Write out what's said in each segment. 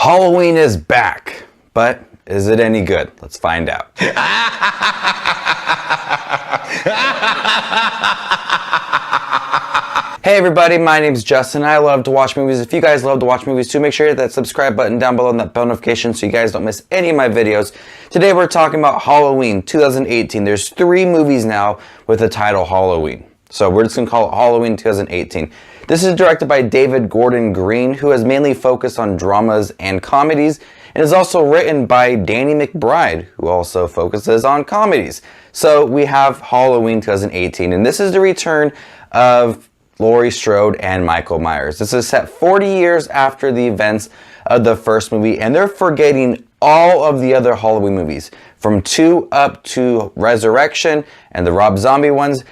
Halloween is back, but is it any good? Let's find out. Hey everybody, my name is Justin. I love to watch movies. If you guys love to watch movies too, make sure you hit that subscribe button down below and that bell notification so you guys don't miss any of my videos. Today we're talking about Halloween 2018. There's 3 movies now with the title Halloween. So we're just going to call it Halloween 2018. This is directed by David Gordon Green, who has mainly focused on dramas and comedies, and is also written by Danny McBride, who also focuses on comedies. So we have Halloween 2018, and this is the return of Laurie Strode and Michael Myers. This is set 40 years after the events of the first movie, and they're forgetting all of the other Halloween movies, from 2 up to Resurrection and the Rob Zombie ones.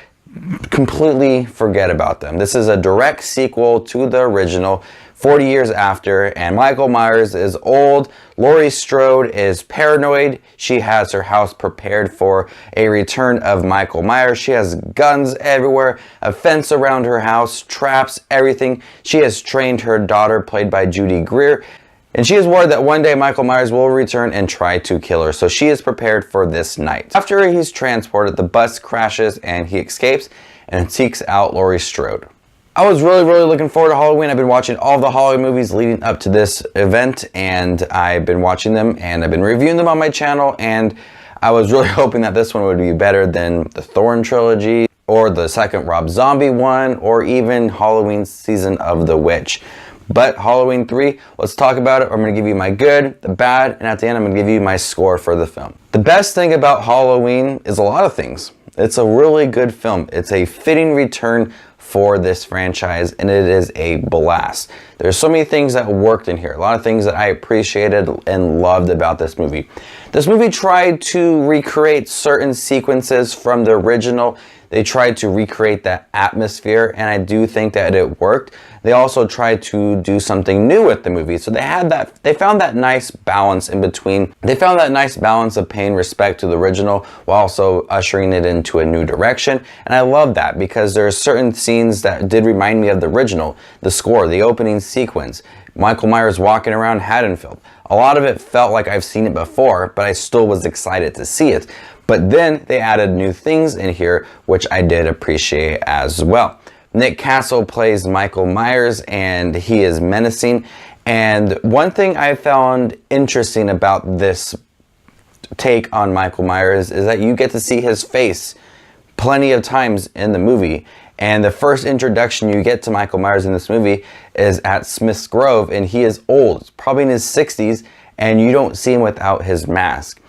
Completely forget about them. This is a direct sequel to the original, 40 years after, and Michael Myers is old. Laurie Strode is paranoid. She has her house prepared for a return of Michael Myers. She has guns everywhere, a fence around her house, traps, everything. She has trained her daughter, played by Judy Greer, and she is worried that one day Michael Myers will return and try to kill her, so she is prepared for this night. After he's transported, the bus crashes and he escapes and seeks out Laurie Strode. I was really looking forward to Halloween. I've been watching all the Halloween movies leading up to this event, and I've been watching them and I've been reviewing them on my channel, and I was really hoping that this one would be better than the Thorn trilogy or the second Rob Zombie one or even Halloween Season of the Witch. But Halloween 3, let's talk about it. I'm going to give you my good, the bad, and at the end I'm going to give you my score for the film. The best thing about Halloween is a lot of things. It's a really good film. It's a fitting return for this franchise, and it is a blast. There's so many things that worked in here, a lot of things that I appreciated and loved about this movie. This movie tried to recreate certain sequences from the original. They tried to recreate that atmosphere, and I do think that it worked. They also tried to do something new with the movie. So they found that nice balance in between. They found that nice balance of paying respect to the original while also ushering it into a new direction. And I love that because there are certain scenes that did remind me of the original. The score, the opening sequence, Michael Myers walking around Haddonfield. A lot of it felt like I've seen it before, but I still was excited to see it. But then they added new things in here, which I did appreciate as well. Nick Castle plays Michael Myers, and he is menacing. And one thing I found interesting about this take on Michael Myers is that you get to see his face plenty of times in the movie. And the first introduction you get to Michael Myers in this movie is at Smith's Grove, and he is old, probably in his 60s, and you don't see him without his mask.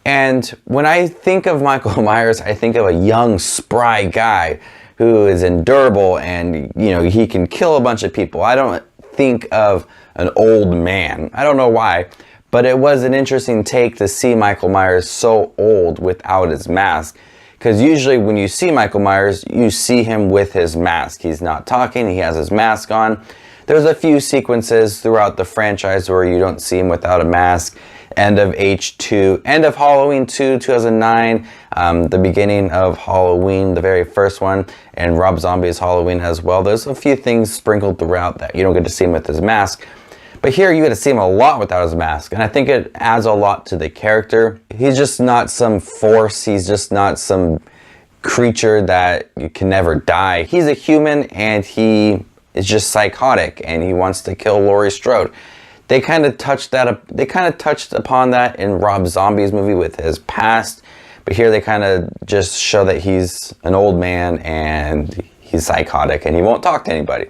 And when I think of Michael Myers, I think of a young, spry guy who is endurable and, you know, he can kill a bunch of people. I don't think of an old man. I don't know why, but it was an interesting take to see Michael Myers so old without his mask. Because usually when you see Michael Myers, you see him with his mask. He's not talking, he has his mask on. There's a few sequences throughout the franchise where you don't see him without a mask. End of H2, end of Halloween 2, 2009, the beginning of Halloween, the very first one, and Rob Zombie's Halloween as well. There's a few things sprinkled throughout that you don't get to see him with his mask. But here you get to see him a lot without his mask, and I think it adds a lot to the character. He's just not some force, he's just not some creature that can never die. He's a human, and he is just psychotic, and he wants to kill Laurie Strode. They kind of touched upon that in Rob Zombie's movie with his past, but here they kind of just show that he's an old man and he's psychotic and he won't talk to anybody.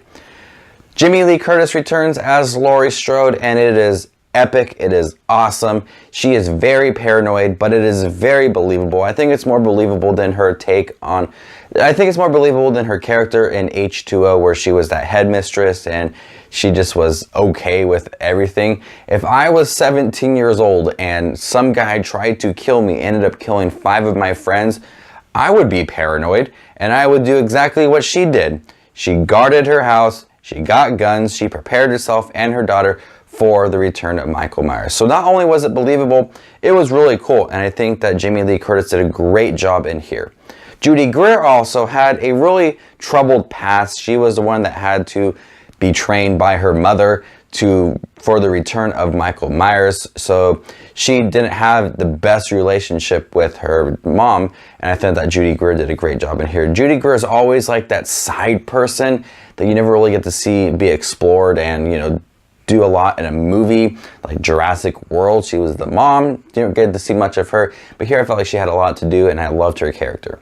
Jamie Lee Curtis returns as Laurie Strode, and it is epic. It is awesome. She is very paranoid, but it is very believable. I think it's more believable than her character in H2O, where she was that headmistress and she just was okay with everything. If I was 17 years old and some guy tried to kill me, ended up killing 5 of my friends, I would be paranoid and I would do exactly what she did. She guarded her house, she got guns, she prepared herself and her daughter for the return of Michael Myers. So not only was it believable, it was really cool, and I think that Jamie Lee Curtis did a great job in here. Judy Greer also had a really troubled past. She was the one that had to be trained by her mother for the return of Michael Myers. So she didn't have the best relationship with her mom, and I think that Judy Greer did a great job in here. Judy Greer is always like that side person that you never really get to see be explored and, you know, do a lot in a movie like Jurassic World. She was the mom, didn't get to see much of her, but here I felt like she had a lot to do and I loved her character.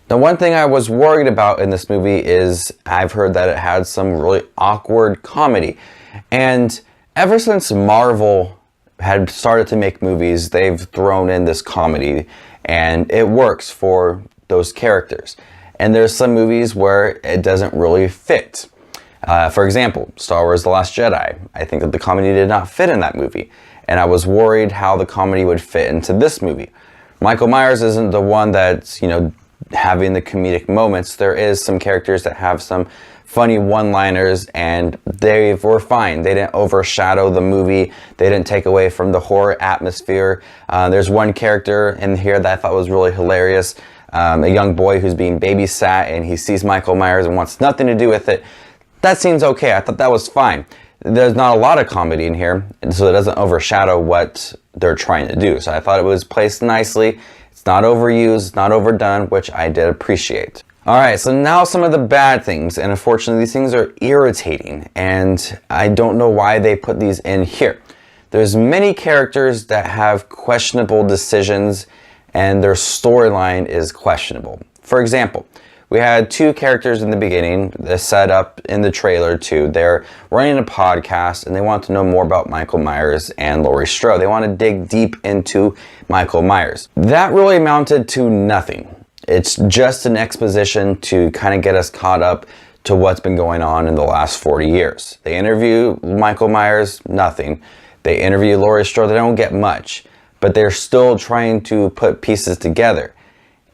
Now, one thing I was worried about in this movie is I've heard that it had some really awkward comedy. And ever since Marvel had started to make movies, they've thrown in this comedy and it works for those characters. And there's some movies where it doesn't really fit. For example, Star Wars The Last Jedi. I think that the comedy did not fit in that movie. And I was worried how the comedy would fit into this movie. Michael Myers isn't the one that's, you know, having the comedic moments. There is some characters that have some funny one-liners and they were fine. They didn't overshadow the movie. They didn't take away from the horror atmosphere. There's one character in here that I thought was really hilarious. A young boy who's being babysat and he sees Michael Myers and wants nothing to do with it. That seems okay. I thought that was fine. There's not a lot of comedy in here, so it doesn't overshadow what they're trying to do. So I thought it was placed nicely. It's not overused, it's not overdone, which I did appreciate. Alright, so now some of the bad things, and unfortunately these things are irritating, and I don't know why they put these in here. There's many characters that have questionable decisions, and their storyline is questionable. For example, we had two characters in the beginning, they're set up in the trailer too. They're running a podcast and they want to know more about Michael Myers and Laurie Strode. They want to dig deep into Michael Myers. That really amounted to nothing. It's just an exposition to kind of get us caught up to what's been going on in the last 40 years. They interview Michael Myers, nothing. They interview Laurie Strode, they don't get much, but they're still trying to put pieces together.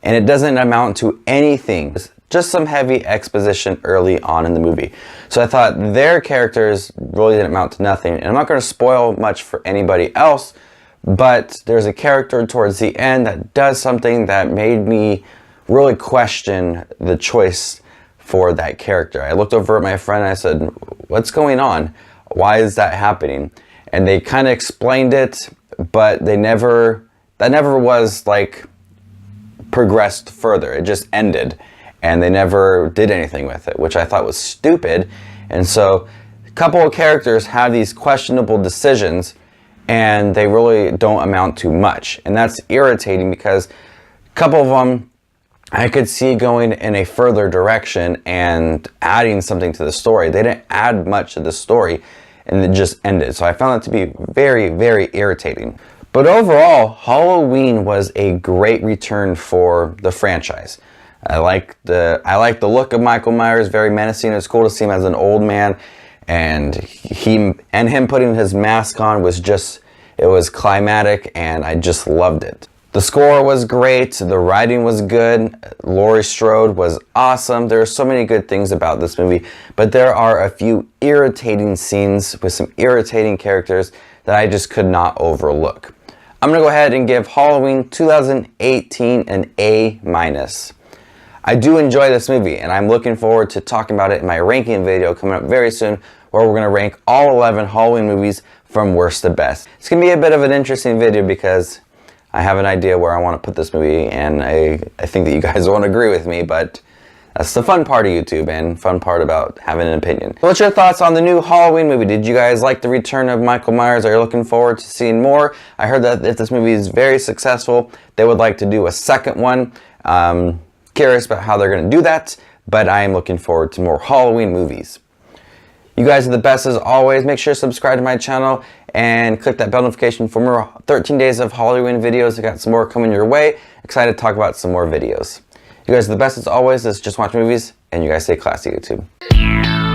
And it doesn't amount to anything, just some heavy exposition early on in the movie. So I thought their characters really didn't amount to nothing. And I'm not going to spoil much for anybody else, but there's a character towards the end that does something that made me really question the choice for that character. I looked over at my friend and I said, what's going on? Why is that happening? And they kind of explained it, but that never was like progressed further. It just ended and they never did anything with it, which I thought was stupid. And so a couple of characters have these questionable decisions and they really don't amount to much. And that's irritating because a couple of them I could see going in a further direction and adding something to the story. They didn't add much to the story and it just ended. So I found it to be very, very irritating. But overall, Halloween was a great return for the franchise. I like the look of Michael Myers, very menacing. It was cool to see him as an old man, and him putting his mask on was just, it was climatic, and I just loved it. The score was great, the writing was good, Laurie Strode was awesome. There are so many good things about this movie, but there are a few irritating scenes with some irritating characters that I just could not overlook. I'm going to go ahead and give Halloween 2018 an A-. I do enjoy this movie, and I'm looking forward to talking about it in my ranking video coming up very soon, where we're going to rank all 11 Halloween movies from worst to best. It's going to be a bit of an interesting video because I have an idea where I want to put this movie, and I think that you guys won't agree with me, but that's the fun part of YouTube and fun part about having an opinion. What's your thoughts on the new Halloween movie? Did you guys like the return of Michael Myers? Are you looking forward to seeing more? I heard that if this movie is very successful, they would like to do a second one. Curious about how they're going to do that, but I am looking forward to more Halloween movies. You guys are the best as always. Make sure to subscribe to my channel and click that bell notification for more 13 days of Halloween videos. I got some more coming your way. Excited to talk about some more videos. You guys are the best as always. This is Just Watch Movies, and you guys stay classy, YouTube.